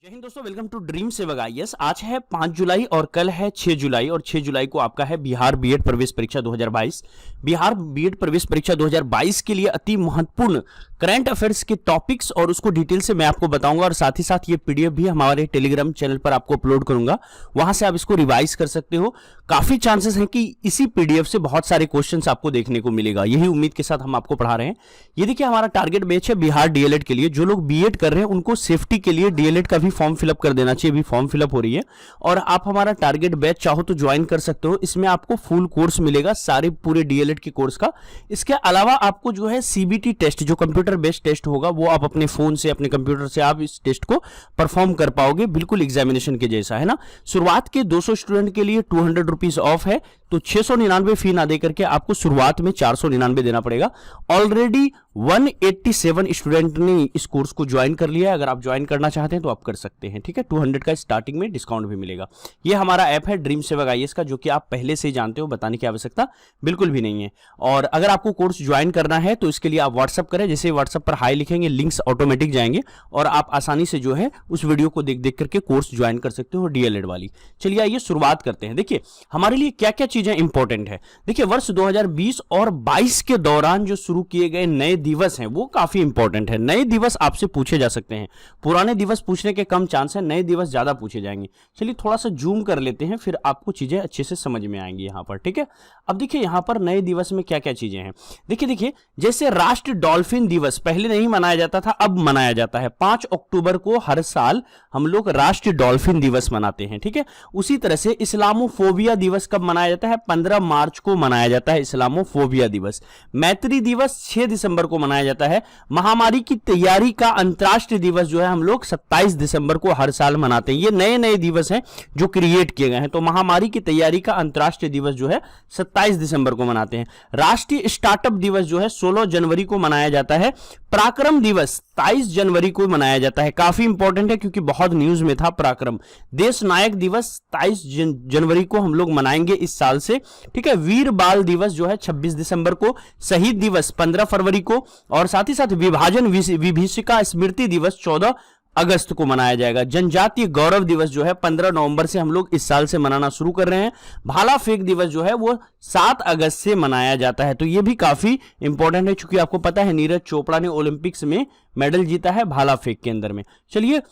जय हिंद दोस्तों, welcome to dream सेवक आईएएस। आज है 5 जुलाई और कल है 6 जुलाई और 6 जुलाई को आपका है बिहार बीएड प्रवेश परीक्षा 2022। बिहार बीएड प्रवेश परीक्षा 2022 के लिए अति महत्वपूर्ण करंट अफेयर्स के टॉपिक्स और उसको डिटेल से मैं आपको बताऊंगा और साथ ही साथ ये पीडीएफ भी हमारे टेलीग्राम चैनल पर आपको अपलोड करूंगा, वहां से आप इसको रिवाइज कर सकते हो। काफी चांसेस हैं कि इसी पीडीएफ से बहुत सारे क्वेश्चंस आपको देखने को मिलेगा, यही उम्मीद के साथ हम आपको पढ़ा रहे हैं। ये देखिए हमारा टारगेट बैच है बिहार डीएलएड के लिए। जो लोग बीएड कर रहे हैं उनको सेफ्टी के लिए डीएलएड का भी फॉर्म फिलअप कर देना चाहिए। अभी फॉर्म फिलअप हो रही है और आप हमारा टारगेट बैच चाहो तो ज्वाइन कर सकते हो। इसमें आपको फुल कोर्स मिलेगा सारे पूरे डीएलएड के कोर्स का। इसके अलावा आपको जो है सीबीटी टेस्ट, जो कंप्यूटर बेस्ड टेस्ट होगा, वो आप अपने फोन से अपने कंप्यूटर से आप इस टेस्ट को परफॉर्म कर पाओगे, बिल्कुल एग्जामिनेशन के जैसा, है ना। शुरुआत के 200 स्टूडेंट के लिए 200 रुपीज ऑफ है, तो 699 फी ना दे करके आपको शुरुआत में 499 देना पड़ेगा। ऑलरेडी 187 स्टूडेंट ने इस कोर्स को ज्वाइन कर लिया है। अगर आप ज्वाइन करना चाहते हैं तो आप कर सकते हैं, ठीक है। 200 का स्टार्टिंग में डिस्काउंट भी मिलेगा। ये हमारा ऐप है ड्रीम सेवक आईएएस का, जो कि आप पहले से ही जानते हो, बताने की आवश्यकता बिल्कुल भी नहीं है। और अगर आपको कोर्स ज्वाइन करना है तो इसके लिए आप व्हाट्सअप करें। जैसे व्हाट्सअप पर हाई लिखेंगे, लिंक्स ऑटोमेटिक जाएंगे और आप आसानी से जो है उस वीडियो को देख देख करके कोर्स ज्वाइन कर सकते हो डीएलएड वाली। चलिए आइए शुरुआत करते हैं। देखिए हमारे लिए क्या क्या चीजें इंपॉर्टेंट है। देखिए वर्ष 2020 और 22 के दौरान जो शुरू किए गए नए दिवस हैं वो काफी इंपॉर्टेंट है। नए दिवस आपसे पूछे जा सकते हैं, पुराने दिवस पूछने के कम चांस है, नए दिवस ज्यादा पूछे जाएंगे। चलिए थोड़ा सा जूम कर लेते हैं, फिर आपको चीजें अच्छे से समझ में आएंगी यहां पर, ठीक है। अब देखिए यहां पर नए दिवस में क्या क्या चीजें हैं। देखिए जैसे राष्ट्रीय डॉल्फिन दिवस पहले नहीं मनाया जाता था, अब मनाया जाता है। 5 अक्टूबर को हर साल हम लोग राष्ट्रीय डॉल्फिन दिवस मनाते हैं, ठीक है। उसी तरह से इस्लामोफोबिया दिवस कब मनाया जाता है? 15 मार्च को मनाया जाता है इस्लामोफोबिया दिवस। मैत्री दिवस 6 दिसंबर को मनाया जाता है। महामारी की तैयारी का अंतर्राष्ट्रीय दिवस जो है हम लोग 27 दिसंबर को हर साल मनाते हैं। ये नए नए दिवस हैं जो क्रिएट किए गए हैं। तो महामारी की तैयारी का अंतर्राष्ट्रीय दिवस जो है 27 दिसंबर को मनाते हैं। राष्ट्रीय स्टार्टअप दिवस जो है 16 जनवरी को मनाया जाता है। पराक्रम दिवस 23 जनवरी को मनाया जाता है। काफी इंपॉर्टेंट है क्योंकि बहुत न्यूज में था पराक्रम। देश नायक दिवस 23 जनवरी को हम लोग मनाएंगे इस साल से, ठीक है। वीर बाल दिवस जो है 26 दिसंबर को। शहीद दिवस 15 फरवरी को और साथ ही साथ विभाजन विभीषिका स्मृति दिवस 14 अगस्त को मनाया जाएगा। जनजातीय गौरव दिवस जो है 15 नवंबर से हम लोग इस साल से मनाना शुरू कर रहे हैं। भाला फेंक दिवस जो है वो 7 अगस्त से मनाया जाता है। तो ये भी काफी इंपॉर्टेंट है क्योंकि आपको पता है नीरज चोपड़ा ने ओलंपिक्स में मेडल जीता है भाला फेंक के अंदर में। चलिए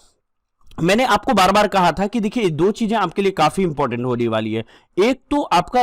मैंने आपको बार बार कहा था कि देखिए दो चीजें आपके लिए काफी इंपॉर्टेंट होने वाली है। एक तो आपका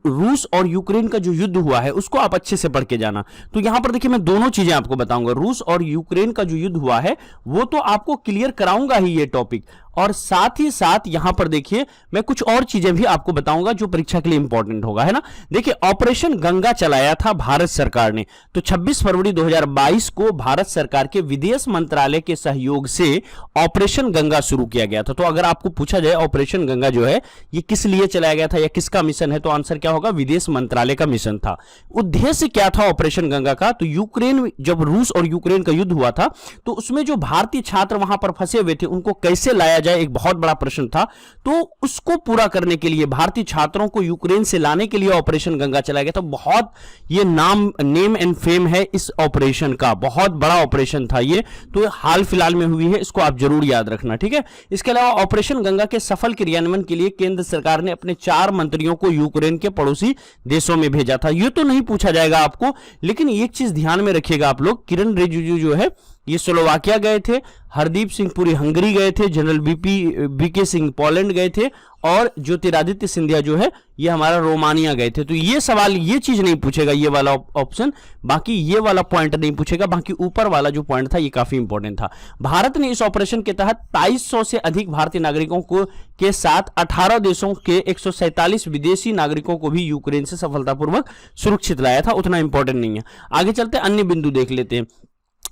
रूस और यूक्रेन का जो युद्ध हुआ है उसको आप अच्छे से पढ़ के जाना। तो यहां पर देखिए मैं दोनों चीजें आपको बताऊंगा। रूस और यूक्रेन का जो युद्ध हुआ है वो तो आपको क्लियर कराऊंगा ही ये टॉपिक, और साथ ही साथ यहां पर देखिए मैं कुछ और चीजें भी आपको बताऊंगा जो परीक्षा के लिए इंपॉर्टेंट होगा, है ना। देखिए ऑपरेशन गंगा चलाया था भारत सरकार ने। तो 26 फरवरी 2022 को भारत सरकार के विदेश मंत्रालय के सहयोग से ऑपरेशन गंगा शुरू किया गया था। तो अगर आपको पूछा जाए ऑपरेशन गंगा जो है ये किस लिए चलाया गया था या किसका मिशन है, तो आंसर क्या होगा? विदेश मंत्रालय का मिशन था। उद्देश्य क्या था ऑपरेशन गंगा का? तो यूक्रेन, जब रूस और यूक्रेन का युद्ध हुआ था तो उसमें जो भारतीय छात्र वहां पर फंसे हुए थे उनको कैसे लाया जाए, एक बहुत बड़ा प्रश्न था। तो उसको पूरा करने के लिए, भारतीय छात्रों को यूक्रेन से लाने के लिए ऑपरेशन गंगा चलाया गया था। बहुत ये नेम एंड फेम है इस ऑपरेशन का, बहुत बड़ा ऑपरेशन था ये। तो हाल फिलहाल में हुई है, इसको आप जरूर याद रखना, ठीक है। इसके अलावा ऑपरेशन गंगा के सफल क्रियान्वयन के लिए केंद्र सरकार ने अपने 4 मंत्रियों को यूक्रेन के पड़ोसी देशों में भेजा था। ये तो नहीं पूछा जाएगा आपको, लेकिन एक चीज ध्यान में रखिएगा आप लोग। किरण रिजिजू जो है ये स्लोवाकिया गए थे, हरदीप सिंह पुरी हंगरी गए थे, जनरल बीके सिंह पोलैंड गए थे और ज्योतिरादित्य सिंधिया जो है ये हमारा रोमानिया गए थे। तो ये सवाल, ये चीज नहीं पूछेगा ये वाला ऑप्शन, बाकी ये वाला पॉइंट नहीं पूछेगा। बाकी ऊपर वाला जो पॉइंट था ये काफी इंपॉर्टेंट था। भारत ने इस ऑपरेशन के तहत 2200 से अधिक भारतीय नागरिकों को के साथ 18 देशों के 147 विदेशी नागरिकों को भी यूक्रेन से सफलतापूर्वक सुरक्षित लाया था। उतना इंपॉर्टेंट नहीं है। आगे चलते अन्य बिंदु देख लेते हैं।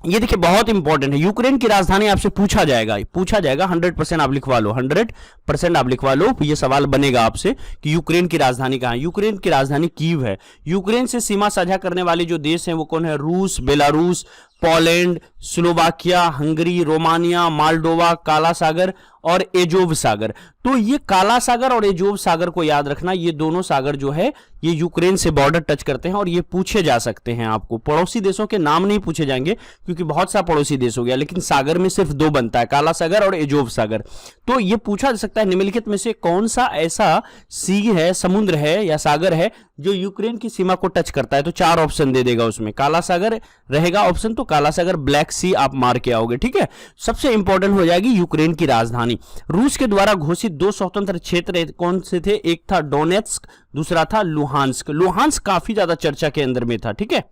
ये देखिए बहुत इंपॉर्टेंट है। यूक्रेन की राजधानी आपसे पूछा जाएगा 100% आप लिखवा लो, 100% आप लिखवा लो। ये सवाल बनेगा आपसे कि यूक्रेन की राजधानी कहां है। यूक्रेन की राजधानी कीव है। यूक्रेन से सीमा साझा करने वाले जो देश हैं वो कौन है? रूस, Belarus, Poland, Slovakia, Hungary, Romania, Moldova, काला सागर और एजोव सागर। तो ये काला सागर और एजोव सागर को याद रखना, ये दोनों सागर जो है ये यूक्रेन से बॉर्डर टच करते हैं और ये पूछे जा सकते हैं आपको। पड़ोसी देशों के नाम नहीं पूछे जाएंगे क्योंकि बहुत सा पड़ोसी देश हो गया, लेकिन सागर में सिर्फ दो बनता है, काला सागर और एजोव सागर। तो ये पूछा जा सकता है निम्नलिखित में से कौन सा ऐसा सी है, समुद्र है या सागर है जो यूक्रेन की सीमा को टच करता है। तो 4 ऑप्शन दे देगा उसमें, काला सागर रहेगा ऑप्शन, तो काला सागर, ब्लैक सी आप मार के आओगे, ठीक है। सबसे इंपॉर्टेंट हो जाएगी यूक्रेन की राजधानी। रूस के द्वारा घोषित 2 स्वतंत्र क्षेत्र कौन से थे? एक था डोनेट्स्क, दूसरा था लुहांस्क। लुहांस्क काफी ज्यादा चर्चा के अंदर में था, ठीक है,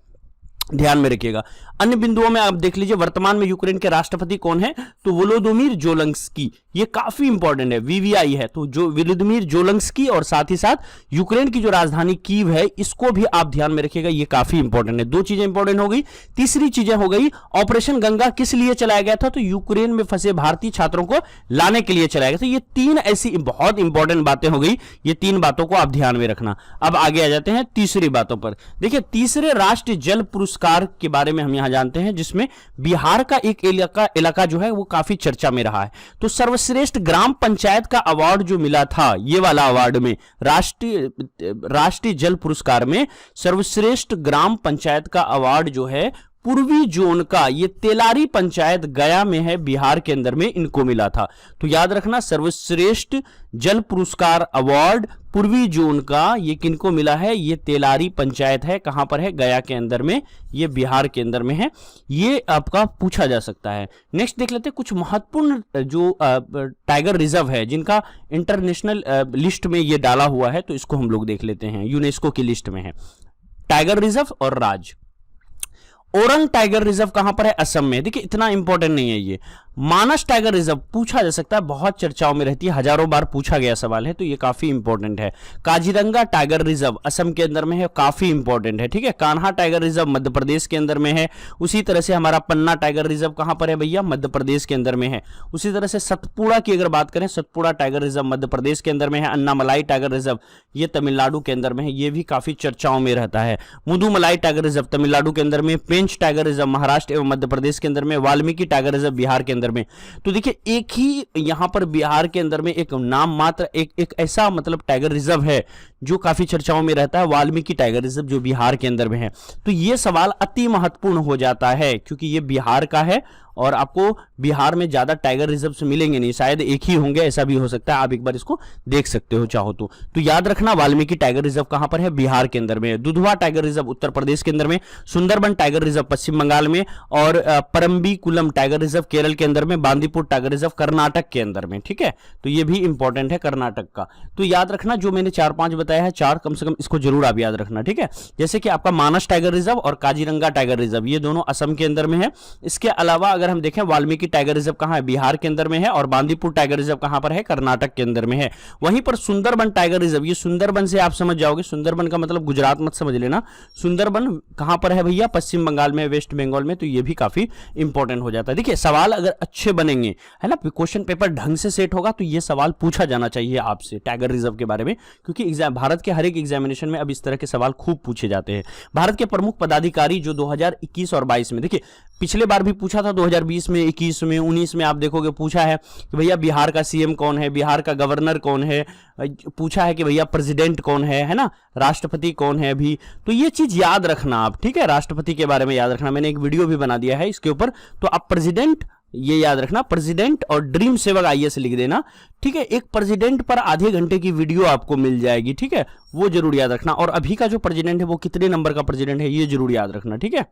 ध्यान में रखिएगा। अन्य बिंदुओं में आप देख लीजिए, वर्तमान में यूक्रेन के राष्ट्रपति कौन है? तो वोलोदिमीर ज़ेलेंस्की, ये काफी इंपॉर्टेंट है, वीवीआई है, तो जो वोलोदिमीर ज़ेलेंस्की, और साथ ही साथ यूक्रेन की जो राजधानी कीव है इसको भी आप ध्यान में रखिएगा, ये काफी इंपॉर्टेंट है। 2 चीजें इंपॉर्टेंट हो गई। तीसरी चीजें हो गई, ऑपरेशन गंगा किस लिए चलाया गया था? तो यूक्रेन में फंसे भारतीय छात्रों को लाने के लिए चलाया गया। तो ये 3 ऐसी बहुत इंपॉर्टेंट बातें हो गई, ये 3 बातों को आप ध्यान में रखना। अब आगे आ जाते हैं तीसरी बातों पर। देखिए, तीसरे राष्ट्रीय जल पुरस्कार के बारे में हम यहां जानते हैं, जिसमें बिहार का एक इलाका जो है वो काफी चर्चा में रहा है। तो सर्वश्रेष्ठ ग्राम पंचायत का अवार्ड जो मिला था, ये वाला अवार्ड में राष्ट्रीय जल पुरस्कार में सर्वश्रेष्ठ ग्राम पंचायत का अवार्ड जो है पूर्वी जोन का, ये तेलारी पंचायत गया में है, बिहार के अंदर में इनको मिला था। तो याद रखना, सर्वश्रेष्ठ जल पुरस्कार अवार्ड पूर्वी जोन का ये किनको मिला है? ये तेलारी पंचायत है। कहां पर है? गया के अंदर में, ये बिहार के अंदर में है। ये आपका पूछा जा सकता है। नेक्स्ट देख लेते हैं कुछ महत्वपूर्ण जो टाइगर रिजर्व है जिनका इंटरनेशनल लिस्ट में ये डाला हुआ है, तो इसको हम लोग देख लेते हैं, यूनेस्को की लिस्ट में है टाइगर रिजर्व और राज। ओरंग टाइगर रिजर्व कहां पर है? असम में। देखिए, इतना इंपॉर्टेंट नहीं है ये। मानस टाइगर रिजर्व पूछा जा सकता है, बहुत चर्चाओं में रहती है, हजारों बार पूछा गया सवाल है, तो ये काफी इंपॉर्टेंट है। काजीरंगा टाइगर रिजर्व असम के अंदर में है, काफी इंपॉर्टेंट है, ठीक है। कान्हा टाइगर रिजर्व मध्य प्रदेश के अंदर में है। उसी तरह से हमारा पन्ना टाइगर रिजर्व कहां पर है भैया? मध्य प्रदेश के अंदर में है। उसी तरह से सतपुड़ा की अगर बात करें, सतपुड़ा टाइगर रिजर्व मध्य प्रदेश के अंदर में है। अन्नामलाई टाइगर रिजर्व ये तमिलनाडु के अंदर में है, ये भी काफी चर्चाओं में रहता है। मुदुमलाई टाइगर रिजर्व तमिलनाडु के अंदर में, पेंच टाइगर रिजर्व महाराष्ट्र एवं मध्य प्रदेश के अंदर में, वाल्मीकि टाइगर रिजर्व बिहार के अंदर में। तो देखिए, एक ही यहां पर बिहार के अंदर में एक नाम मात्र एक ऐसा मतलब टाइगर रिजर्व है जो काफी चर्चाओं में रहता है, वाल्मीकि टाइगर रिजर्व जो बिहार के अंदर में है। तो यह सवाल अति महत्वपूर्ण हो जाता है क्योंकि यह बिहार का है और आपको बिहार में ज्यादा टाइगर रिजर्व मिलेंगे नहीं, शायद एक ही होंगे, ऐसा भी हो सकता है। आप एक बार इसको देख सकते हो चाहो तो। याद रखना, वाल्मीकि टाइगर रिजर्व कहां पर है? बिहार के अंदर में। दुधवा टाइगर रिजर्व उत्तर प्रदेश के अंदर में, सुंदरबन टाइगर रिजर्व पश्चिम बंगाल में, और परम्बीकुलम टाइगर रिजर्व केरल के अंदर में, बांदीपुर टाइगर रिजर्व कर्नाटक के अंदर में, ठीक है। तो ये भी इंपॉर्टेंट है कर्नाटक का। तो याद रखना, जो मैंने 4-5 बताया है, 4 कम से कम इसको जरूर आप याद रखना, ठीक है। जैसे कि आपका मानस टाइगर रिजर्व और काजीरंगा टाइगर रिजर्व ये दोनों असम के अंदर में है। इसके अलावा अगर हम देखें, वाल्मीकि टाइगर रिजर्व कहां है? बिहार के अंदर में है। और बांदीपुर टाइगर रिजर्व कहां पर है? कर्नाटक के अंदर में है। वहीं पर सुंदरबन टाइगर रिजर्व, ये सुंदरबन से आप समझ जाओगे, सुंदरबन का मतलब गुजरात मत समझ लेना। सुंदरबन कहां पर है भैया? पश्चिम बंगाल में, वेस्ट बंगाल में। तो ये भी काफी इंपॉर्टेंट हो जाता है। देखिए, सवाल अगर अच्छे बनेंगे, है ना, क्वेश्चन पेपर ढंग से सेट होगा, तो ये सवाल पूछा जाना चाहिए आपसे टाइगर रिजर्व के बारे में, क्योंकि एग्जाम भारत के हर एक एग्जामिनेशन में अब इस तरह के सवाल खूब पूछे जाते हैं। भारत के प्रमुख पदाधिकारी जो 2021 और 22 में, देखिए पिछले बार भी पूछा था, 2020 में, 21 में, 19 में आप देखोगे पूछा है कि भैया बिहार का सीएम कौन है, बिहार का गवर्नर कौन है, पूछा है कि भैया प्रेसिडेंट कौन है ना, राष्ट्रपति कौन है भी। तो ये चीज याद रखना आप, ठीक है, राष्ट्रपति के बारे में याद रखना। मैंने एक वीडियो भी बना दिया है इसके ऊपर, तो आप प्रेसिडेंट ये याद रखना, प्रेसिडेंट और ड्रीम सेवक आईएएस लिख देना, ठीक है। एक प्रेसिडेंट पर आधे घंटे की वीडियो आपको मिल जाएगी, ठीक है, वो जरूर याद रखना। और अभी का जो प्रेसिडेंट है वो कितने नंबर का प्रेसिडेंट है ये जरूर याद रखना, ठीक है,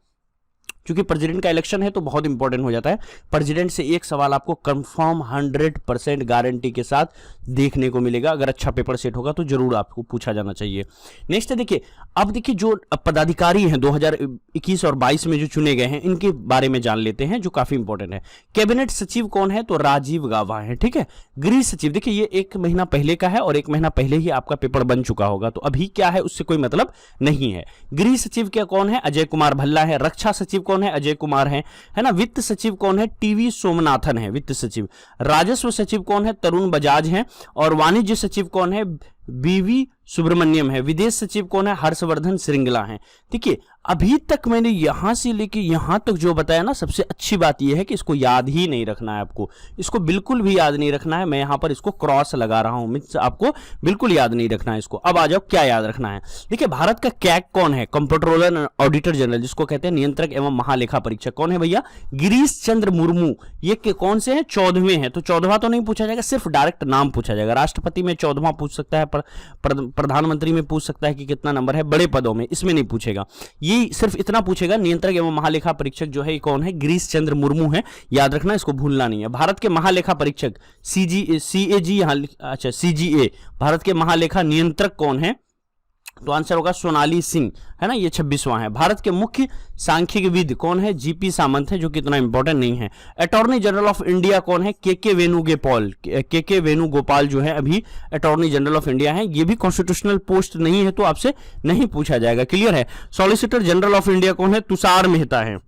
क्योंकि प्रेसिडेंट का इलेक्शन है तो बहुत इंपॉर्टेंट हो जाता है। प्रेसिडेंट से एक सवाल आपको कंफर्म 100% गारंटी के साथ देखने को मिलेगा। अगर अच्छा पेपर सेट होगा तो जरूर आपको पूछा जाना चाहिए। नेक्स्ट देखिए, अब देखिए जो पदाधिकारी हैं 2021 और 22 में जो चुने गए हैं, इनके बारे में जान लेते हैं जो काफी इंपॉर्टेंट है। कैबिनेट सचिव कौन है? तो राजीव गाबा है, ठीक है। गृह सचिव, देखिए ये 1 महीना पहले का है और 1 महीना पहले ही आपका पेपर बन चुका होगा, तो अभी क्या है उससे कोई मतलब नहीं है। गृह सचिव क्या कौन है? अजय कुमार भल्ला है। रक्षा सचिव कौन है? अजय कुमार है ना। वित्त सचिव कौन है? टीवी सोमनाथन है वित्त सचिव। राजस्व सचिव कौन है? तरुण बजाज है। और वाणिज्य सचिव कौन है? बीवी सुब्रमण्यम है। विदेश सचिव कौन है? हर्षवर्धन श्रृंगला है। देखिए अभी तक मैंने यहां से लेके यहां तक जो बताया ना, सबसे अच्छी बात यह है कि इसको याद ही नहीं रखना है आपको, इसको बिल्कुल भी याद नहीं रखना है। मैं यहां पर इसको क्रॉस लगा रहा हूं, मींस आपको बिल्कुल याद नहीं रखना है इसको। अब आ जाओ क्या याद रखना है। देखिए भारत का कैग कौन है? कंप्ट्रोलर ऑडिटर जनरल, जिसको कहते हैं नियंत्रक एवं महालेखा परीक्षक, कौन है भैया? गिरीश चंद्र मुर्मू। ये कौन से हैं? 14वें हैं। तो 14वां तो नहीं पूछा जाएगा, सिर्फ डायरेक्ट नाम पूछा जाएगा। राष्ट्रपति में 14वां पूछ सकता है, प्रधानमंत्री में पूछ सकता है कि कितना नंबर है, बड़े पदों में इसमें नहीं पूछेगा। ये सिर्फ इतना पूछेगा, नियंत्रक एवं महालेखा परीक्षक जो है ये कौन है? गिरीश चंद्र मुर्मू है। याद रखना, इसको भूलना नहीं है। भारत के महालेखा परीक्षक सीजीए, भारत के महालेखा नियंत्रक कौन है? तो आंसर होगा सोनाली सिंह, है ना, ये 26वां है। भारत के मुख्य सांख्यिकीविद कौन है? जीपी सामंत है, जो कि इतना इंपॉर्टेंट नहीं है। अटॉर्नी जनरल ऑफ इंडिया कौन है? के वेणुगोपाल जो है अभी अटॉर्नी जनरल ऑफ इंडिया है। ये भी कॉन्स्टिट्यूशनल पोस्ट नहीं है, तो आपसे नहीं पूछा जाएगा। क्लियर है। सॉलिसिटर जनरल ऑफ इंडिया कौन है? तुषार मेहता है।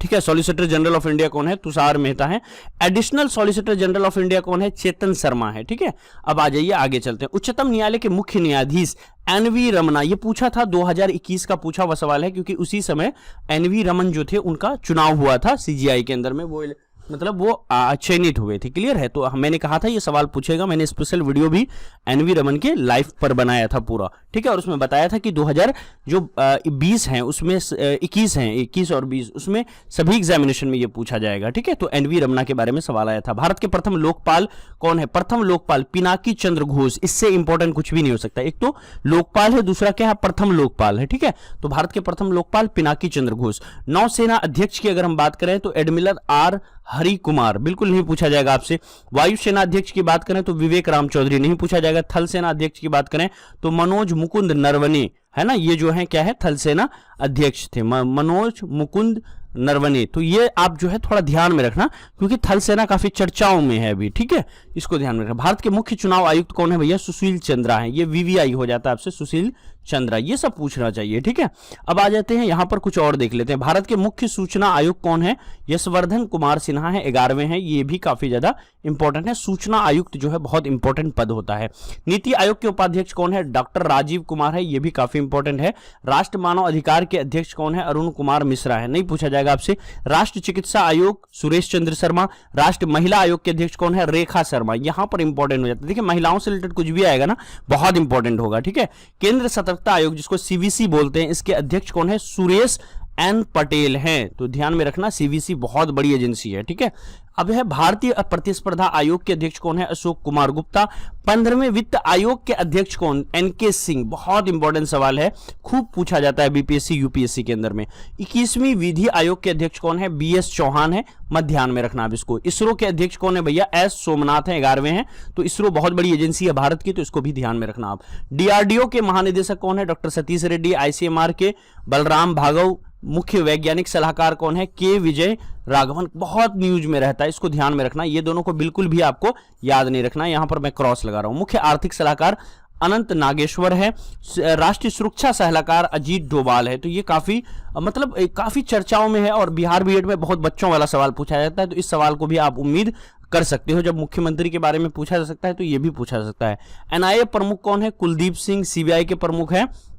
ठीक है, सॉलिसिटर जनरल ऑफ इंडिया कौन है? तुषार मेहता है। Additional solicitor general of India कौन है? चेतन शर्मा है। ठीक है, अब आ जाइए आगे चलते हैं। उच्चतम न्यायालय के मुख्य न्यायाधीश एनवी रमना, ये पूछा था 2021 का पूछा हुआ सवाल है, क्योंकि उसी समय एनवी रमन जो थे उनका चुनाव हुआ था सीजीआई के अंदर में, वो मतलब वो चयनित हुए थे। क्लियर है। तो मैंने कहा था ये सवाल पूछेगा, मैंने स्पेशल वीडियो भी एनवी रमन के लाइफ पर बनाया था पूरा। ठीक है, और उसमें बताया था कि 2020 हैं उसमें 21 हैं, 21 और 20 उसमें सभी एग्जामिनेशन में ये पूछा जाएगा। ठीक है, तो एनवी रमना के बारे में सवाल आया था। भारत के प्रथम लोकपाल कौन है? प्रथम लोकपाल पिनाकी चंद्र घोष। इससे इंपॉर्टेंट कुछ भी नहीं हो सकता। एक तो लोकपाल है, दूसरा क्या है? प्रथम लोकपाल है। ठीक है, तो भारत के प्रथम लोकपाल पिनाकी चंद्र घोष। नौसेना अध्यक्ष की अगर हम बात करें तो एडमिरल आर हरि कुमार, बिल्कुल नहीं पूछा जाएगा आपसे। वायुसेना अध्यक्ष की बात करें तो विवेक राम चौधरी, नहीं पूछा जाएगा। थल सेना अध्यक्ष की बात करें तो मनोज मुकुंद नरवणे, है ना, ये जो है क्या है? थल सेना अध्यक्ष थे मनोज मुकुंद नरवणे। तो ये आप जो है थोड़ा ध्यान में रखना, क्योंकि थल सेना काफी चर्चाओं में है अभी। ठीक है, इसको ध्यान में रखना। भारत के मुख्य चुनाव आयुक्त कौन है भैया? सुशील चंद्रा है। ये वीवीआई हो जाता है आपसे, सुशील चंद्रा, ये सब पूछना चाहिए। ठीक है, अब आ जाते हैं यहां पर कुछ और देख लेते हैं। भारत के मुख्य सूचना आयुक्त कौन है? यशवर्धन कुमार सिन्हा है, 11वें हैं। ये भी काफी ज्यादा इंपॉर्टेंट है। सूचना आयुक्त जो है बहुत इंपॉर्टेंट पद होता है। नीति आयोग के उपाध्यक्ष कौन है? डॉक्टर राजीव कुमार है, ये भी काफी इंपॉर्टेंट है। राष्ट्र मानव अधिकार के अध्यक्ष कौन है? अरुण कुमार मिश्रा है, नहीं पूछा जाएगा आपसे। राष्ट्र चिकित्सा आयोग सुरेश चंद्र शर्मा। राष्ट्र महिला आयोग के अध्यक्ष कौन है? रेखा शर्मा। यहां पर इंपॉर्टेंट हो जाता है। देखिए महिलाओं से रिलेटेड कुछ भी आएगा ना, बहुत इंपॉर्टेंट होगा। ठीक है, केंद्र सतर्कता आयोग जिसको सीवीसी बोलते हैं, इसके अध्यक्ष कौन है? सुरेश एन पटेल हैं। तो ध्यान में रखना, सीवीसी बहुत बड़ी एजेंसी है। ठीक है, अब है भारतीय प्रतिस्पर्धा आयोग के अध्यक्ष कौन है? अशोक कुमार गुप्ता। 15वें वित्त आयोग के अध्यक्ष कौन? एनके सिंह। बहुत इंपॉर्टेंट सवाल है, खूब पूछा जाता है बीपीएससी यूपीएससी के अंदर में। 21वीं विधि आयोग के अध्यक्ष कौन है? बीएस चौहान है, मत ध्यान में रखना आप इसको। इसरो के अध्यक्ष कौन है भैया? एस सोमनाथ है, 11वें हैं। तो इसरो बहुत बड़ी एजेंसी है भारत की, तो इसको भी ध्यान में रखना आप। डीआरडीओ के महानिदेशक कौन है? डॉक्टर सतीश रेड्डी। आईसीएमआर के बलराम भार्गव। मुख्य वैज्ञानिक सलाहकार कौन है? के विजय राघवन। बहुत न्यूज में रहता है, इसको ध्यान में रखना। ये दोनों को बिल्कुल भी आपको याद नहीं रखना, यहां पर मैं क्रॉस लगा रहा हूं। मुख्य आर्थिक सलाहकार अनंत नागेश्वर है। राष्ट्रीय सुरक्षा सलाहकार अजीत डोभाल है। तो ये काफी मतलब काफी चर्चाओं में है, और बिहार बीएड में बहुत बच्चों वाला सवाल पूछा जाता है, तो इस सवाल को भी आप उम्मीद कर सकते हो। जब मुख्यमंत्री के बारे में पूछा जा सकता है तो ये भी पूछा जा सकता है। एनआईए प्रमुख कौन है? कुलदीप सिंह। सीबीआई के प्रमुख है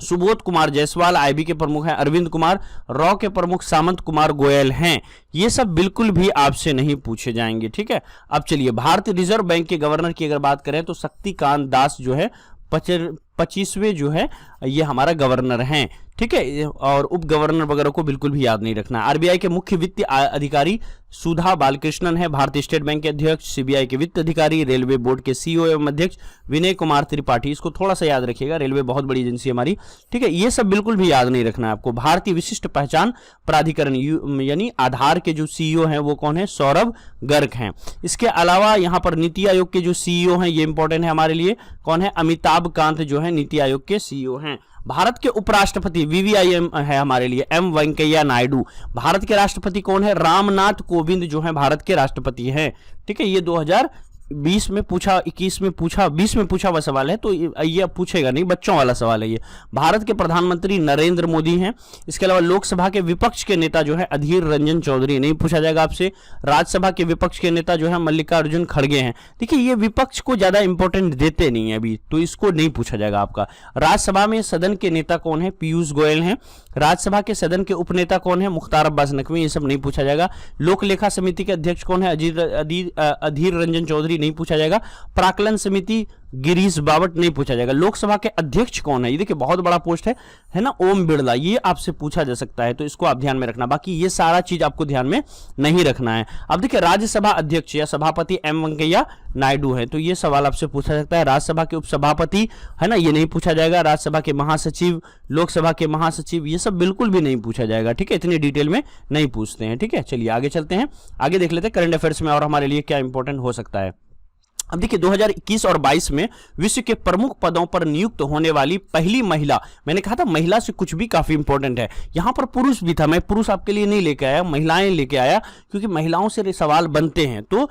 सुबोध कुमार जायसवाल। आईबी के प्रमुख हैं अरविंद कुमार। रॉ के प्रमुख सामंत कुमार गोयल हैं। ये सब बिल्कुल भी आपसे नहीं पूछे जाएंगे। ठीक है, अब चलिए भारतीय रिजर्व बैंक के गवर्नर की अगर बात करें तो शक्तिकांत दास जो है 25वें जो है ये हमारा गवर्नर हैं। ठीक है, और उप गवर्नर वगैरह को बिल्कुल भी याद नहीं रखना। आरबीआई के मुख्य वित्तीय अधिकारी सुधा बालकृष्णन है। भारतीय स्टेट बैंक के अध्यक्ष, सीबीआई के वित्त अधिकारी, रेलवे बोर्ड के सीईओ एवं अध्यक्ष विनय कुमार त्रिपाठी। इसको थोड़ा सा याद रखिएगा, रेलवे बहुत बड़ी एजेंसी है हमारी। ठीक है, ये सब बिल्कुल भी याद नहीं रखना है आपको। भारतीय विशिष्ट पहचान प्राधिकरण यानी आधार के जो सीईओ हैं वो कौन है? सौरभ गर्ग हैं। इसके अलावा यहाँ पर नीति आयोग के जो सीईओ हैं, ये इंपॉर्टेंट है हमारे लिए, कौन है? अमिताभ कांत जो है नीति आयोग के सीईओ हैं। भारत के उपराष्ट्रपति वीवीआईएम है हमारे लिए एम वेंकैया नायडू। भारत के राष्ट्रपति कौन है? रामनाथ कोविंद जो है भारत के राष्ट्रपति हैं। ठीक है, ये 20 में पूछा, 21 में पूछा, 20 में पूछा हुआ सवाल है, तो ये अब पूछेगा नहीं, बच्चों वाला सवाल है ये। भारत के प्रधानमंत्री नरेंद्र मोदी हैं। इसके अलावा लोकसभा के विपक्ष के नेता जो है अधीर रंजन चौधरी, नहीं पूछा जाएगा आपसे। राज्यसभा के विपक्ष के नेता जो है मल्लिकार्जुन खड़गे हैं। देखिए ये विपक्ष को ज्यादा इंपॉर्टेंट देते नहीं है अभी, तो इसको नहीं पूछा जाएगा आपका। राज्यसभा में सदन के नेता कौन है? पीयूष गोयल हैं। राज्यसभा के सदन के उपनेता कौन है? मुख्तार अब्बास नकवी, ये सब नहीं पूछा जाएगा। लोक लेखा समिति के अध्यक्ष कौन है? अधीर रंजन चौधरी, नहीं पूछा जाएगा। प्राक्कलन समिति गिरीश बावट, नहीं पूछा जाएगा। लोकसभा के अध्यक्ष कौन है? ये देखिए बहुत बड़ा पोस्ट है ना, ओम बिरला, ये आपसे पूछा जा सकता है, तो इसको आप ध्यान में रखना। बाकी ये सारा चीज आपको ध्यान में नहीं रखना है। अब देखिए राज्यसभा अध्यक्ष या सभापति एम वेंकैया नायडू है, तो ये सवाल आपसे पूछा सकता है। राज्यसभा के उपसभापति है ना, ये नहीं पूछा जाएगा। राज्यसभा के महासचिव, लोकसभा के महासचिव, ये सब बिल्कुल भी नहीं पूछा जाएगा, ठीक है, इतनी डिटेल में नहीं पूछते हैं, ठीक है। चलिए आगे चलते हैं, आगे देख लेते हैं करंट अफेयर्स में और हमारे लिए क्या इंपॉर्टेंट हो सकता है। अब देखिए 2021 और 22 में विश्व के प्रमुख पदों पर नियुक्त होने वाली पहली महिला, मैंने कहा था महिला से कुछ भी काफी इंपॉर्टेंट है, यहां पर पुरुष भी था, मैं पुरुष आपके लिए नहीं लेके आया, महिलाएं लेके आया, क्योंकि महिलाओं से सवाल बनते हैं। तो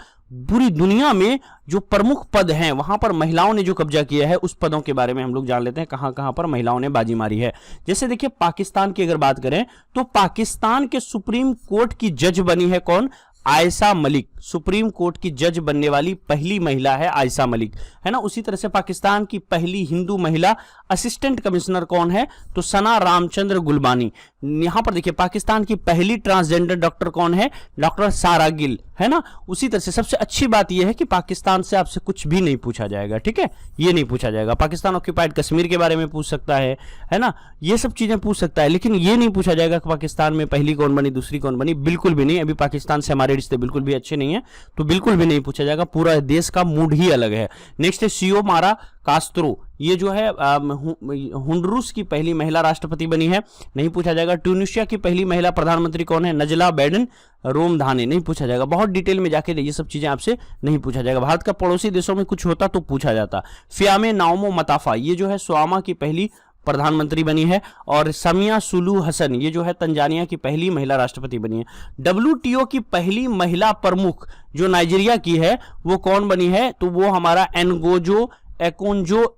पूरी दुनिया में जो प्रमुख पद हैं वहां पर महिलाओं ने जो कब्जा किया है, उस पदों के बारे में हम लोग जान लेते हैं, कहां कहां पर महिलाओं ने बाजी मारी है। जैसे देखिए पाकिस्तान की अगर बात करें तो पाकिस्तान के सुप्रीम कोर्ट की जज बनी है कौन? आयशा मलिक। सुप्रीम कोर्ट की जज बनने वाली पहली महिला है आयशा मलिक, है ना। उसी तरह से पाकिस्तान की पहली हिंदू महिला असिस्टेंट कमिश्नर कौन है? तो सना रामचंद्र गुलबानी। यहां पर देखिए पाकिस्तान की पहली ट्रांसजेंडर डॉक्टर कौन है? डॉक्टर सारा गिल, है ना। उसी तरह से सबसे अच्छी बात यह है कि पाकिस्तान से आपसे कुछ भी नहीं पूछा जाएगा, ठीक है, ये नहीं पूछा जाएगा। पाकिस्तान ऑक्यूपाइड कश्मीर के बारे में पूछ सकता है ना, ये सब चीजें पूछ सकता है, लेकिन ये नहीं पूछा जाएगा कि पाकिस्तान में पहली कौन बनी, दूसरी कौन बनी, बिल्कुल भी नहीं। अभी पाकिस्तान से हमारे रिश्ते बिल्कुल भी अच्छे नहीं है, तो बिल्कुल भी नहीं पूछा जाएगा, पूरा देश का मूड ही अलग है। नेक्स्ट है सियोमारा कास्त्रो, ये जो है होंडुरास की पहली महिला राष्ट्रपति बनी है, नहीं पूछा जाएगा। ट्यूनिशिया की पहली महिला प्रधानमंत्री कौन है? नजला बैडन रोमधाने, नहीं पूछा जाएगा। बहुत डिटेल में जाके ये सब चीजें आपसे नहीं पूछा जाएगा। भारत का पड़ोसी देशों में कुछ होता तो पूछा जाता। फियामे नाओमो मताफा, ये जो है स्वामा की पहली प्रधानमंत्री बनी है। और समिया सुलू हसन, ये जो है तंजानिया की पहली महिला राष्ट्रपति बनी है। WTO की पहली महिला प्रमुख जो नाइजीरिया की है वो कौन बनी है? तो वो हमारा एनगोजो एकोंजो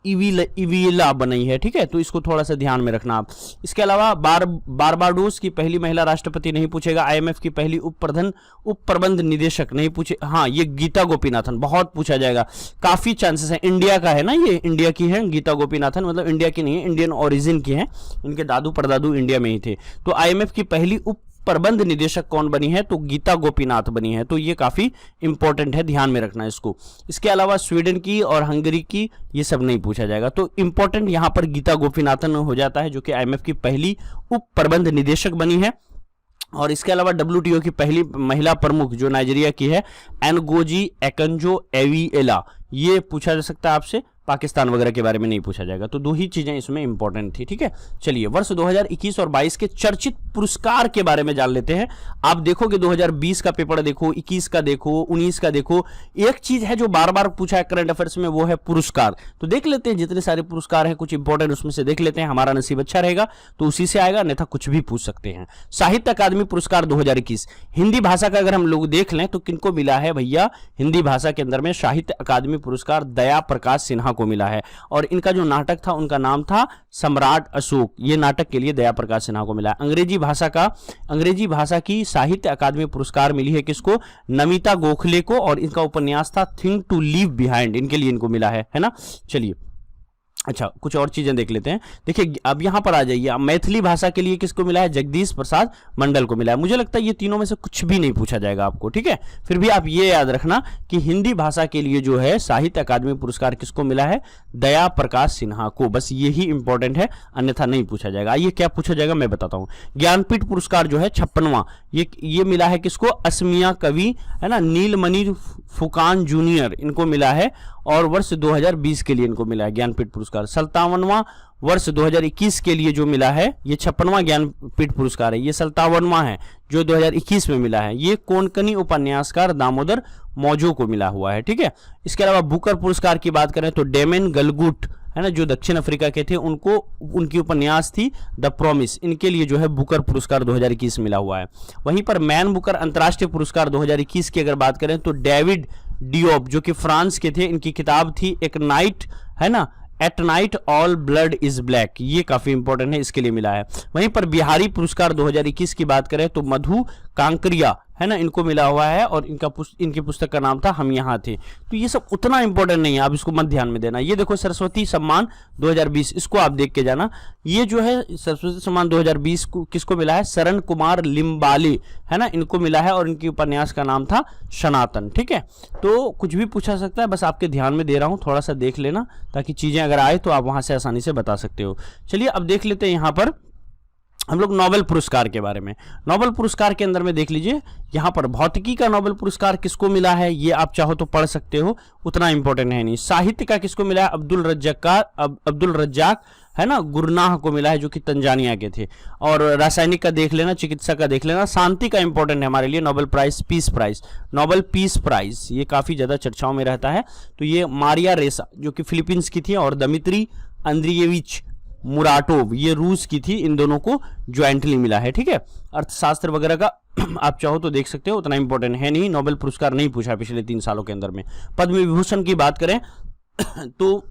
इविला बनी है, ठीक है, तो इसको थोड़ा सा ध्यान में रखना आप। इसके अलावा बारबाडोस की पहली महिला राष्ट्रपति नहीं पूछेगा। IMF की पहली उप प्रबंध निदेशक नहीं पूछे, हाँ ये गीता गोपीनाथन, बहुत पूछा जाएगा, काफी चांसेस है। इंडिया का है ना, ये इंडिया की है गीता गोपीनाथन, मतलब इंडिया की नहीं है, इंडियन ओरिजिन की है, इनके दादू परदादू इंडिया में ही थे। तो IMF की पहली उप प्रबंध निदेशक कौन बनी है? तो गीता गोपीनाथ बनी है, तो ये काफी इंपॉर्टेंट है, ध्यान में रखना इसको। इसके अलावा स्वीडन की और हंगरी की ये सब नहीं पूछा जाएगा, तो इंपॉर्टेंट यहां पर गीता गोपीनाथन हो जाता है, जो कि IMF की पहली उप प्रबंध निदेशक बनी है। और इसके अलावा WTO की पहली महिला प्रमुख जो नाइजीरिया की है एनगोजी एकोंजो एविला, ये पूछा जा सकता है आपसे। पाकिस्तान वगैरह के बारे में नहीं पूछा जाएगा, तो दो ही चीजें इसमें इंपॉर्टेंट थी, ठीक है। चलिए वर्ष 2021 और 22 के चर्चित पुरस्कार के बारे में जान लेते हैं। आप देखोगे 2020 का पेपर देखो, 21 का देखो, 19 का देखो, एक चीज है जो बार बार पूछा है करंट अफेयर्स में, वो है पुरस्कार। तो देख लेते हैं जितने सारे पुरस्कार हैं, कुछ इंपॉर्टेंट उसमें से देख लेते हैं, हमारा नसीब अच्छा रहेगा तो उसी से आएगा, नहीं तो कुछ भी पूछ सकते हैं। साहित्य अकादमी पुरस्कार 2021 हिंदी भाषा का अगर हम लोग देख लें तो किनको मिला है भैया? हिंदी भाषा के अंदर में साहित्य अकादमी पुरस्कार दया प्रकाश सिन्हा को मिला है, और इनका जो नाटक था उनका नाम था सम्राट अशोक, ये नाटक के लिए दया प्रकाश सिन्हा को मिला है। अंग्रेजी भाषा की साहित्य अकादमी पुरस्कार मिली है किसको? नमिता गोखले को, और इनका उपन्यास था थिंग टू लीव बिहाइंड, इनके लिए इनको मिला है ना। चलिए अच्छा कुछ और चीजें देख लेते हैं। देखिए अब यहां पर आ जाइए, मैथिली भाषा के लिए किसको मिला है? जगदीश प्रसाद मंडल को मिला है। मुझे लगता है ये तीनों में से कुछ भी नहीं पूछा जाएगा आपको, ठीक है। फिर भी आप ये याद रखना कि हिंदी भाषा के लिए जो है साहित्य अकादमी पुरस्कार किसको मिला है? दया प्रकाश सिन्हा को, बस यही इंपॉर्टेंट है, अन्यथा नहीं पूछा जाएगा। आइए क्या पूछा जाएगा मैं बताता हूं। ज्ञानपीठ पुरस्कार जो है 56वां, ये मिला है किसको? असमिया कवि, है ना, नीलमणि फुकान जूनियर, इनको मिला है, और वर्ष 2020 के लिए इनको मिला है ज्ञानपीठ पुरस्कार। 57वां वर्ष 2021 के लिए जो मिला है, ये 56वां ज्ञानपीठ पुरस्कार है, ये 57वां है जो 2021 में मिला है, ये कोंकणी उपन्यासकार दामोदर मौजो को मिला हुआ है, ठीक है। इसके अलावा बुकर पुरस्कार की बात करें तो डेमन गलगुट, है ना, जो दक्षिण अफ्रीका के थे, उनको उनकी उपन्यास थी द प्रॉमिस, इनके लिए जो है बुकर पुरस्कार 2021 मिला हुआ है। वहीं पर मैन बुकर अंतर्राष्ट्रीय पुरस्कार 2021 की अगर बात करें तो डेविड डियोप जो कि फ्रांस के थे, इनकी किताब थी एक नाइट, है ना, at night all blood is black, ये काफी इंपॉर्टेंट है, इसके लिए मिला है। वहीं पर बिहारी पुरस्कार 2021 की बात करें तो मधु कांकरिया, है ना, इनको मिला हुआ है और इनकी पुस्तक का नाम था हम यहाँ थे। तो ये सब उतना इंपॉर्टेंट नहीं है, आप इसको मत ध्यान में देना। ये देखो सरस्वती सम्मान 2020, इसको आप देख के जाना। ये जो है सरस्वती सम्मान 2020 को किसको मिला है? शरण कुमार लिम्बाले, है ना, इनको मिला है और इनकी उपन्यास का नाम था सनातन। ठीक है, तो कुछ भी पूछा सकता है, बस आपके ध्यान में दे रहा हूं, थोड़ा सा देख लेना ताकि चीजें अगर आए तो आप वहां से आसानी से बता सकते हो। चलिए अब देख लेते हैं यहां पर हम लोग नोबेल पुरस्कार के बारे में। नोबेल पुरस्कार के अंदर में देख लीजिए, यहाँ पर भौतिकी का नोबेल पुरस्कार किसको मिला है, ये आप चाहो तो पढ़ सकते हो, उतना इंपॉर्टेंट है नहीं। साहित्य का किसको मिला है? अब्दुल रज्जाक, है ना, गुरनाह को मिला है, जो कि तंजानिया के थे। और रासायनिक का देख लेना, चिकित्सा का देख लेना। शांति का इंपॉर्टेंट है हमारे लिए, Nobel prize, peace prize, Nobel peace prize, ये काफी ज्यादा चर्चाओं में रहता है। तो ये मारिया रेसा जो कि फिलीपींस की थी, और दमित्री अंद्रियेविच मुराटोव ये रूस की थी, इन दोनों को ज्वाइंटली मिला है। ठीक है, अर्थशास्त्र वगैरह का आप चाहो तो देख सकते हो, उतना इंपॉर्टेंट है नहीं, नोबेल पुरस्कार नहीं पूछा पिछले 3 सालों के अंदर में। पद्म विभूषण की बात करें तो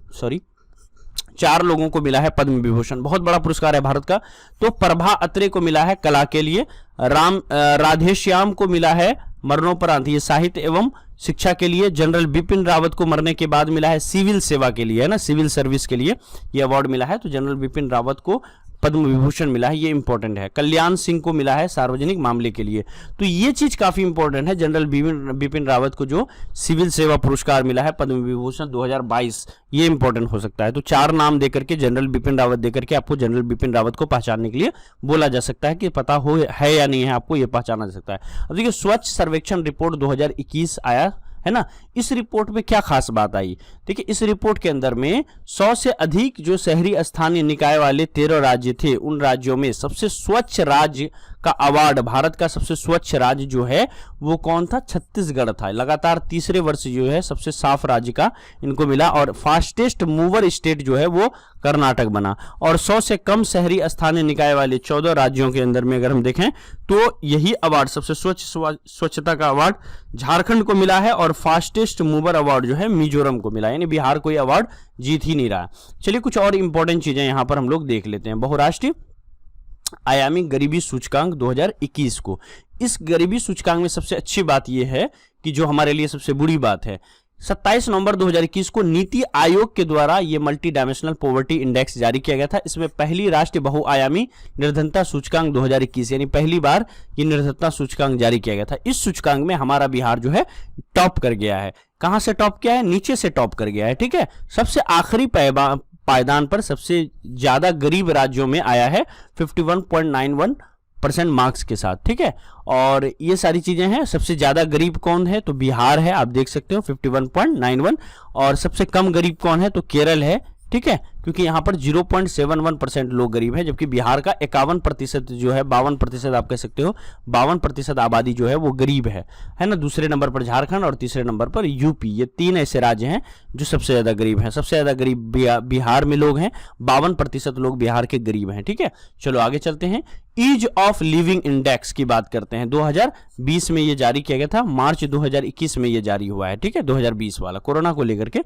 4 लोगों को मिला है पद्म विभूषण, बहुत बड़ा पुरस्कार है भारत का। तो प्रभा अत्रे को मिला है कला के लिए, राधेश्याम को मिला है मरणोपरांत, ये साहित्य एवं शिक्षा के लिए। जनरल बिपिन रावत को मरने के बाद मिला है सिविल सेवा के लिए, है ना, सिविल सर्विस के लिए ये अवार्ड मिला है। तो जनरल बिपिन रावत को पद्म विभूषण मिला है, ये इंपॉर्टेंट है। कल्याण सिंह को मिला है सार्वजनिक मामले के लिए, तो ये चीज काफी इंपॉर्टेंट है। जनरल बिपिन रावत को जो सिविल सेवा पुरस्कार मिला है पद्म विभूषण 2022, ये इंपॉर्टेंट हो सकता है। तो 4 नाम देकर के, जनरल बिपिन रावत देकर के आपको जनरल बिपिन रावत को पहचानने के लिए बोला जा सकता है कि पता हो है या नहीं है, आपको ये पहचाना जा सकता है। अब देखिए स्वच्छ सर्वेक्षण रिपोर्ट 2021 आया, है ना, इस रिपोर्ट में क्या खास बात आई? देखिए इस रिपोर्ट के अंदर में 100 से अधिक जो शहरी स्थानीय निकाय वाले 13 राज्य थे, उन राज्यों में सबसे स्वच्छ राज्य का अवार्ड, भारत का सबसे स्वच्छ राज्य जो है वो कौन था? छत्तीसगढ़ था। लगातार तीसरे वर्ष जो है सबसे साफ राज्य का इनको मिला। और फास्टेस्ट मूवर स्टेट जो है वो कर्नाटक बना। और 100 से कम शहरी स्थानीय निकाय वाले 14 राज्यों के अंदर में अगर हम देखें तो यही अवार्ड, सबसे स्वच्छता का अवार्ड झारखंड को मिला है, और फास्टेस्ट मूवर अवार्ड जो है मिजोरम को मिला, यानी बिहार कोई अवार्ड जीत ही नहीं रहा। चलिए कुछ और इंपॉर्टेंट चीजें यहां पर हम लोग देख लेते हैं। बहुराष्ट्रीय आयामी गरीबी सूचकांक 2021 को, इस गरीबी सूचकांक में सबसे अच्छी बात यह है कि जो हमारे लिए सबसे बुरी बात है, 27 नवंबर 2021 को नीति आयोग के द्वारा ये मल्टी डायमेंशनल पॉवर्टी इंडेक्स जारी किया गया था। इसमें पहली राष्ट्रीय बहुआयामी निर्धनता सूचकांक 2021, यानी पहली बार ये निर्धनता सूचकांक जारी किया गया था। इस सूचकांक में हमारा बिहार जो है टॉप कर गया है। कहां से टॉप किया है? नीचे से टॉप कर गया है। ठीक है, सबसे आखिरी पायदान पर सबसे ज्यादा गरीब राज्यों में आया है 51.91% मार्क्स के साथ। ठीक है, और ये सारी चीजें हैं। सबसे ज्यादा गरीब कौन है? तो बिहार है, आप देख सकते हो 51.91। और सबसे कम गरीब कौन है? तो केरल है। ठीक है, क्योंकि यहां पर 0.71% लोग गरीब है, जबकि बिहार का 51% जो है, 52% आप कह सकते हो, 52% आबादी जो है वो गरीब है ना। दूसरे नंबर पर झारखंड और तीसरे नंबर पर यूपी, ये 3 ऐसे राज्य हैं जो सबसे ज्यादा गरीब हैं। सबसे ज्यादा गरीब बिहार में लोग हैं, 52% लोग बिहार के गरीब हैं। ठीक है, चलो आगे चलते हैं। ईज ऑफ लिविंग इंडेक्स की बात करते हैं। 2020 में ये जारी किया गया था, मार्च 2021 में ये जारी हुआ है। ठीक है, 2020 वाला कोरोना को लेकर के।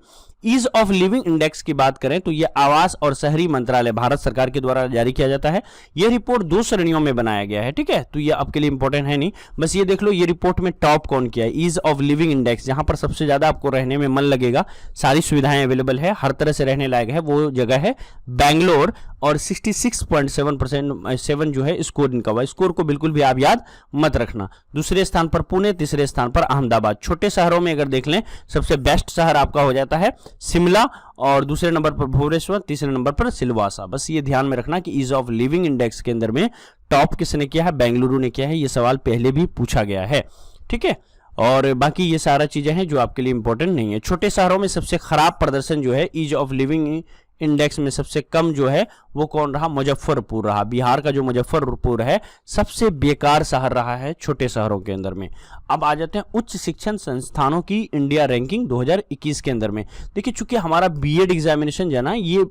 ईज ऑफ लिविंग इंडेक्स की बात करें तो ये आवास और शहरी मंत्रालय, भारत सरकार के द्वारा जारी किया जाता है। यह रिपोर्ट 2 श्रेणियों में बनाया गया है। ठीक है, तो ये आपके लिए इंपॉर्टेंट है नहीं, बस ये देख लो ये रिपोर्ट में टॉप कौन किया है। ईज ऑफ लिविंग इंडेक्स, जहां पर सबसे ज्यादा आपको रहने में मन लगेगा, सारी सुविधाएं अवेलेबल है, हर तरह से रहने लायक है, वो जगह है बैंगलोर। और 66.7% जो है स्कोर इनका हुआ। स्कोर को बिल्कुल भी आप याद मत रखना। दूसरे स्थान पर पुणे, तीसरे स्थान पर अहमदाबाद। छोटे शहरों में अगर देख लें, सबसे बेस्ट शहर आपका हो जाता है शिमला, और दूसरे नंबर पर भुवनेश्वर, तीसरे नंबर पर सिलवासा। बस ये ध्यान में रखना कि ईज ऑफ लिविंग इंडेक्स के अंदर में टॉप किसने किया है? बेंगलुरु ने किया है। ये सवाल पहले भी पूछा गया है। ठीक है, और बाकी ये सारा चीजें हैं जो आपके लिए इंपॉर्टेंट नहीं है। छोटे शहरों में सबसे खराब प्रदर्शन जो है ईज ऑफ लिविंग इंडेक्स में सबसे कम जो है वो कौन रहा? मुजफ्फरपुर रहा। बिहार का जो मुजफ्फरपुर है सबसे बेकार शहर रहा है छोटे शहरों के अंदर में। अब आ जाते हैं उच्च शिक्षण संस्थानों की इंडिया रैंकिंग 2021 के अंदर में। देखिए चूंकि हमारा बीएड एग्जामिनेशन जो है ना, ये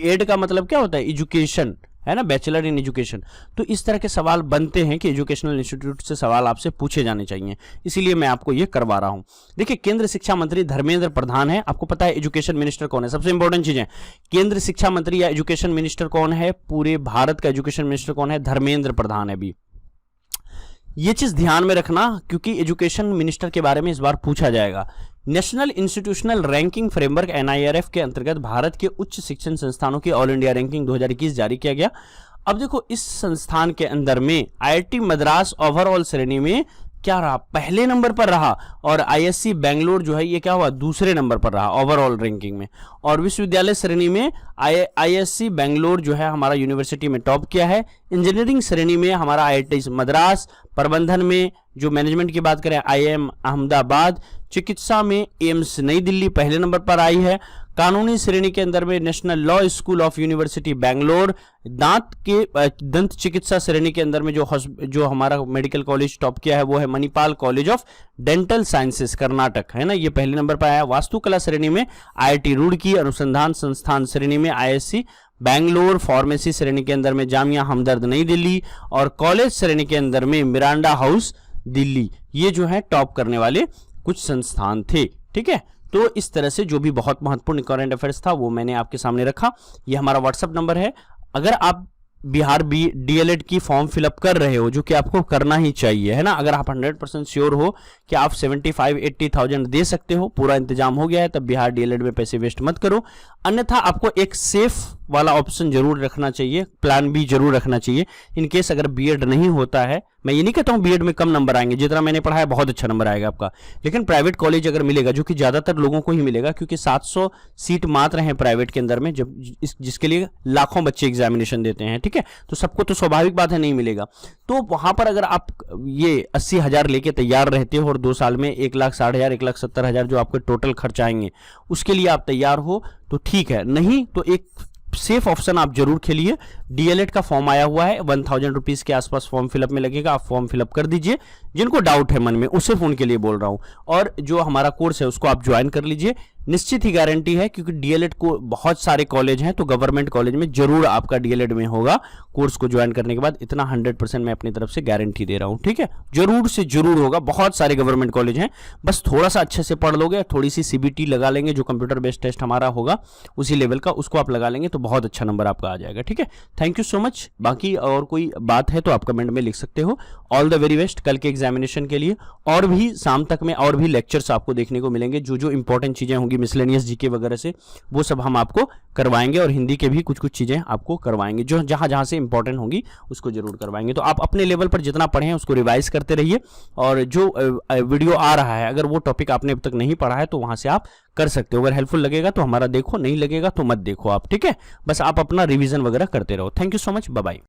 एड का मतलब क्या होता है? एजुकेशन, है ना, बैचलर इन एजुकेशन। तो इस तरह के सवाल बनते हैं कि एजुकेशनल इंस्टीट्यूट से सवाल आपसे पूछे जाने चाहिए, इसीलिए मैं आपको ये करवा रहा हूं। देखिए, केंद्र शिक्षा मंत्री धर्मेंद्र प्रधान है। आपको पता है एजुकेशन मिनिस्टर कौन है, सबसे इंपॉर्टेंट चीज है, केंद्र शिक्षा मंत्री या एजुकेशन मिनिस्टर कौन है, पूरे भारत का एजुकेशन मिनिस्टर कौन है, धर्मेंद्र प्रधान है। भी ये चीज ध्यान में रखना, क्योंकि एजुकेशन मिनिस्टर के बारे में इस बार पूछा जाएगा। National institutional ranking framework NIRF के अंतर्गत भारत के उच्च शिक्षण संस्थानों की ऑल इंडिया रैंकिंग 2021 जारी किया गया। अब देखो, इस संस्थान के अंदर में IIT मद्रास ओवरऑल श्रेणी में क्या रहा, पहले नंबर पर रहा, और ISC बेंगलोर जो है ये क्या हुआ, दूसरे नंबर पर रहा ओवरऑल रैंकिंग में। और विश्वविद्यालय श्रेणी में ISC बेंगलोर जो है हमारा यूनिवर्सिटी में टॉप किया है। इंजीनियरिंग श्रेणी में हमारा IIT मद्रास, प्रबंधन में जो मैनेजमेंट की बात करें IIM अहमदाबाद, चिकित्सा में एम्स नई दिल्ली पहले नंबर पर आई है। कानूनी श्रेणी के अंदर में national law school of university Bangalore, दंत चिकित्सा श्रेणी के अंदर में जो हमारा मेडिकल कॉलेज टॉप किया है वो है Manipal college of dental sciences Karnataka, है ना, ये पहले नंबर पर आया। वास्तुकला श्रेणी में IIT रुड़की, अनुसंधान संस्थान श्रेणी में ISC बेंगलोर, फार्मेसी श्रेणी के अंदर में जामिया हमदर्द नई दिल्ली, और कॉलेज श्रेणी के अंदर में मिरांडा हाउस दिल्ली। ये जो है टॉप करने वाले कुछ संस्थान थे। ठीक है, तो इस तरह से जो भी बहुत महत्वपूर्ण करंट अफेयर्स था वो मैंने आपके सामने रखा। ये हमारा व्हाट्सएप नंबर है। अगर आप बिहार DLED की फॉर्म फिलअप कर रहे हो, जो कि आपको करना ही चाहिए, है ना, अगर आप 100% श्योर हो कि आप 75-80,000 दे सकते हो, पूरा इंतजाम हो गया है, तब बिहार DLED में पैसे वेस्ट मत करो। अन्यथा आपको एक सेफ वाला ऑप्शन जरूर रखना चाहिए, प्लान B जरूर रखना चाहिए, इन केस अगर B.Ed नहीं होता है। मैं ये नहीं कहता हूं B.Ed में कम नंबर आएंगे, जितना मैंने पढ़ा है बहुत अच्छा नंबर आएगा आपका, लेकिन प्राइवेट कॉलेज अगर मिलेगा, जो कि ज्यादातर लोगों को ही मिलेगा, क्योंकि 700 सीट मात्र हैं प्राइवेट के अंदर में, जब जिसके लिए लाखों बच्चे एग्जामिनेशन देते हैं। ठीक है, तो सबको तो स्वाभाविक बात है नहीं मिलेगा। तो वहां पर अगर आप ये 80,000 लेके तैयार रहते हो और 2 साल में 1,60,000 1,70,000 जो आपके टोटल खर्च आएंगे, उसके लिए आप तैयार हो तो ठीक है, नहीं तो एक सेफ ऑप्शन आप जरूर खेलिए। DLED का फॉर्म आया हुआ है, 1000 रुपीज के आसपास फॉर्म फिलअप में लगेगा, आप फॉर्म फिलअप कर दीजिए। जिनको डाउट है मन में, उसे फोन के लिए बोल रहा हूं, और जो हमारा कोर्स है उसको आप ज्वाइन कर लीजिए। निश्चित ही गारंटी है, क्योंकि DLED को बहुत सारे कॉलेज हैं, तो गवर्नमेंट कॉलेज में जरूर आपका DLED में होगा कोर्स को ज्वाइन करने के बाद, इतना 100% मैं अपनी तरफ से गारंटी दे रहा हूं। ठीक है, जरूर से जरूर होगा, बहुत सारे गवर्नमेंट कॉलेज हैं, बस थोड़ा सा अच्छे से पढ़ लोगे, थोड़ी सी CBT लगा लेंगे, जो कंप्यूटर बेस्ड टेस्ट हमारा होगा उसी लेवल का, उसको आप लगा लेंगे तो बहुत अच्छा नंबर आपका आ जाएगा। ठीक है, थैंक यू सो मच। बाकी और कोई बात है तो आप कमेंट में लिख सकते हो। ऑल द वेरी बेस्ट कल के एग्जामिनेशन के लिए। और भी शाम तक में और भी लेक्चर्स आपको देखने को मिलेंगे, जो जो इंपॉर्टेंट चीजें होंगी मिसलेनियस GK वगैरह से, वो सब हम आपको करवाएंगे, और हिंदी के भी कुछ कुछ चीजें आपको करवाएंगे, जो जहां जहां से इंपॉर्टेंट होंगी उसको जरूर करवाएंगे। तो आप अपने लेवल पर जितना पढ़े हैं उसको रिवाइज करते रहिए, और जो वीडियो आ रहा है अगर वो टॉपिक आपने अब तक नहीं पढ़ा है तो वहां से आप कर सकते हो। अगर हेल्पफुल लगेगा तो हमारा देखो, नहीं लगेगा तो मत देखो आप। ठीक है, बस आप अपना रिवीजन वगैरह करते रहो। Thank you so much, bye bye.